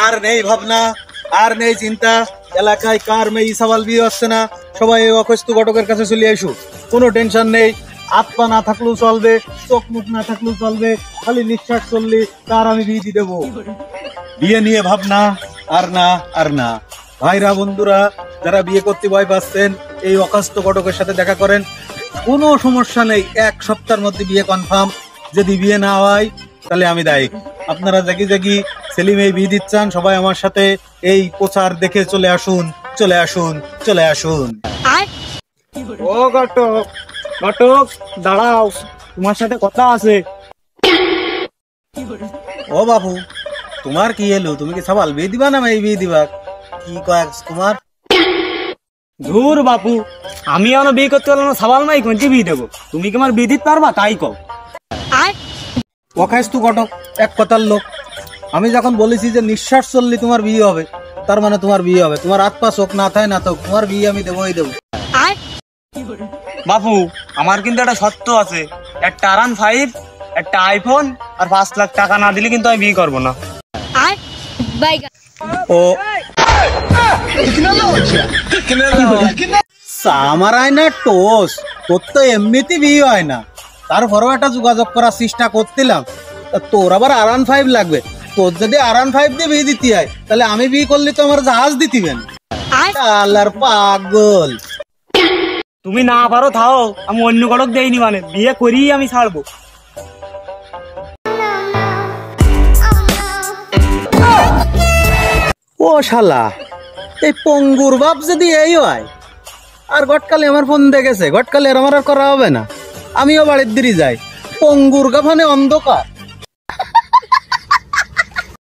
আর নেই ভাবনা, আর নেই চিন্তা। এলাকায় কার মেয়ে ইসাবাল বিয়ে হচ্ছে না, সবাই অকস্ত ঘটকের কাছে চলে আসু। কোনো টেনশন নেই, হাত পা না থাকলেও চলবে, চোখ মুখ না থাকলেও চলবে, খালি নিঃশ্বাস চললে তার আমি বিয়ে দিয়ে দেবো। বিয়ে নিয়ে ভাবনা আর না, আর না। ভাইরা বন্ধুরা যারা বিয়ে করতে ভয় পাচ্ছেন, এই অকাস্ত ঘটকের সাথে দেখা করেন, কোনো সমস্যা নেই। 1 সপ্তাহের মধ্যে বিয়ে কনফার্ম। যদি বিয়ে না হয় তাহলে আমি দায়ী। আপনারা জাগি জাগি সেলিম এই বিয়ে দিচ্ছেন, সবাই আমার সাথে এই প্রচার দেখে চলে আসুন, চলে আসুন, চলে আসুন। ও ঘটক, ঘটক দাঁড়াও, তোমার সাথে কথা আছে। ও বাবু, তোমার কি এলো? তুমি কি সবাল বিয়ে দিবা না এই বিয়ে দিবা? কি কয় তোমার? ধুর বাপু, আমি এখনো বিয়ে করতে পারলাম না, সাবাল মাই কোনটি বিয়ে দেবো? তুমি কি আমার বিয়ে দিতে পারবা? তাই কও। ওখাইস তু ঘটক, এক কথার লোক। আমি যখন বলেছি যে নিঃশ্বাস চললে তোমার বিয়ে হবে, তার মানে তোমার বিয়ে হবে। তোমার হাত পা চোখ না থাকে না তো, তোমার বিয়ে আমি দেবোই দেবো। বাপু, আমার কিন্তু একটা শর্ত আছে। একটা R15, একটা আইফোন আর 5 লাখ টাকা না দিলে কিন্তু আমি বিয়ে করবো না। ও আমার আয়না টোস, তোর তো এমনিতে বিয়ে হয় না, তারপরেও একটা যোগাযোগ করার চেষ্টা করছিলাম। তোর আবার R15 লাগবে। তোর যদি R15 দিয়ে বিয়ে দিতে হয়, তাহলে আমি বিয়ে করলে তো আমার জাহাজ দিতিবেন। আল্লাহর পাগল। তুমি না পারো থাও, আমি অন্য ঘটক দেইনি, মানে বিয়ে করিই আমি ছাড়বো। ও শালা, এই পঙ্গুর বাপ যদি এই হয়, আর গটকালে আমার ফোন দেখেছে, গটকালে আমার আর করা হবে না। আমিও বাড়ির দিকে যাই। পঙ্গুর গাফানে অন্ধকার।